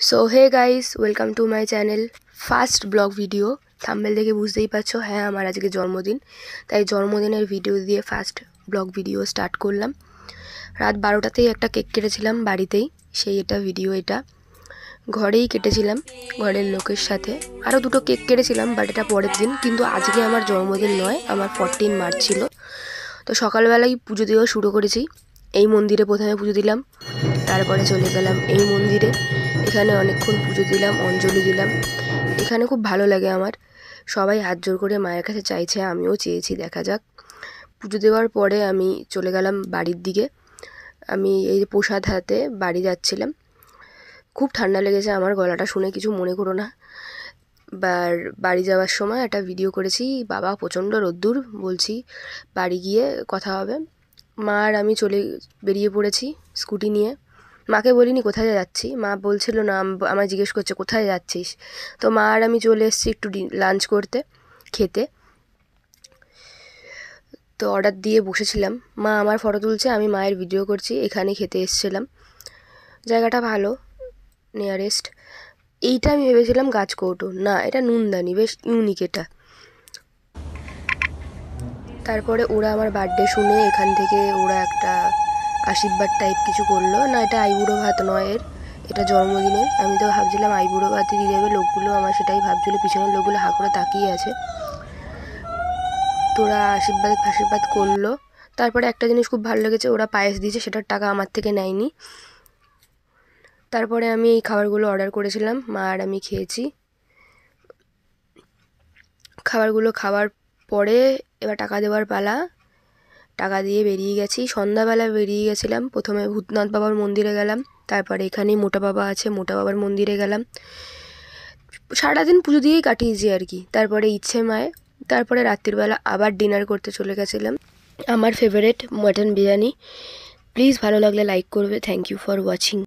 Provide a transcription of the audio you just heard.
So hey guys, welcome to my channel. First vlog video, thumbnail দেখে বুঝতেই পারছো। হ্যাঁ, আমার আজকে জন্মদিন, তাই জন্মদিনের ভিডিও দিয়ে ফার্স্ট ব্লগ ভিডিও স্টার্ট করলাম। রাত 12টাতেই একটা কেক কেটেছিলাম বাড়িতেই, এটা ভিডিও। এটা ঘরেই কেটেছিলাম ঘরের লোকের সাথে। আরও দুটো কেক কেটেছিলাম, বাট এটা পরের দিন। কিন্তু আজকে আমার জন্মদিন নয়, আমার 14 মার্চ ছিল। তো সকালবেলায় পুজো দেওয়া শুরু করেছি। এই মন্দিরে প্রথমে পুজো দিলাম, তারপরে চলে গেলাম এই মন্দিরে। এখানে অনেকক্ষণ পুজো দিলাম, অঞ্জলি দিলাম। এখানে খুব ভালো লাগে আমার। সবাই হাত জোর করে মায়ের কাছে চাইছে, আমিও চেয়েছি, দেখা যাক। পুজো দেওয়ার পরে আমি চলে গেলাম বাড়ির দিকে। আমি এই প্রসাদ হাতে বাড়ি যাচ্ছিলাম। খুব ঠান্ডা লেগেছে আমার, গলাটা শুনে কিছু মনে করো না। বাড়ি যাওয়ার সময় একটা ভিডিও করেছি, বাবা প্রচণ্ড রোদ্দুর, বলছি বাড়ি গিয়ে কথা হবে। মা আর আমি বেরিয়ে পড়েছি স্কুটি নিয়ে। মাকে বলিনি কোথায় যাচ্ছি, মা বলছিল না, আমায় জিজ্ঞেস করছে কোথায় যাচ্ছিস। তো মা আর আমি চলে এসেছি একটু লাঞ্চ করতে, খেতে। তো অর্ডার দিয়ে বসেছিলাম, মা আমার ফটো তুলছে, আমি মায়ের ভিডিও করছি। এখানে খেতে এসেছিলাম, জায়গাটা ভালো, নিয়ারেস্ট। এইটা আমি ভেবেছিলাম গাছকৌটো, না এটা নুনদানি, বেশ ইউনিক এটা। তারপরে ওরা আমার বার্থডে শুনে এখান থেকে ওরা একটা আশীর্বাদ টাইপ কিছু করলো। না, এটা আইবুড়ো ভাত নয়, এটা জন্মদিনের। আমি তো ভাবছিলাম আইবুড়ো ভাতই দিয়ে দেবে, লোকগুলো আমার সেটাই ভাবছিলো, পিছনের লোকগুলো হাঁ করে তাকিয়ে আছে। তো ওরা আশীর্বাদ করলো। তারপরে একটা জিনিস খুব ভালো লেগেছে, ওরা পায়েস দিয়েছে, সেটার টাকা আমার থেকে নেয়নি। তারপরে আমি এই খাবারগুলো অর্ডার করেছিলাম, মা আর আমি খেয়েছি। খাবারগুলো খাওয়ার পরে এবার টাকা দেওয়ার পালা। টাকা দিয়ে বেরিয়ে গেছি, সন্ধ্যাবেলা বেরিয়ে গেছিলাম। প্রথমে ভূতনাথ বাবার মন্দিরে গেলাম, তারপরে এখানেই মোটা বাবা আছে, মোটা বাবার মন্দিরে গেলাম। সারাদিন পুজো দিয়েই কাটিয়েছি আর কি। তারপরে ইচ্ছে মায়ে, তারপরে রাত্রিবেলা আবার ডিনার করতে চলে গেছিলাম। আমার ফেভারিট মাটন বিরিয়ানি। প্লিজ ভালো লাগলে লাইক করবে। Thank you for watching.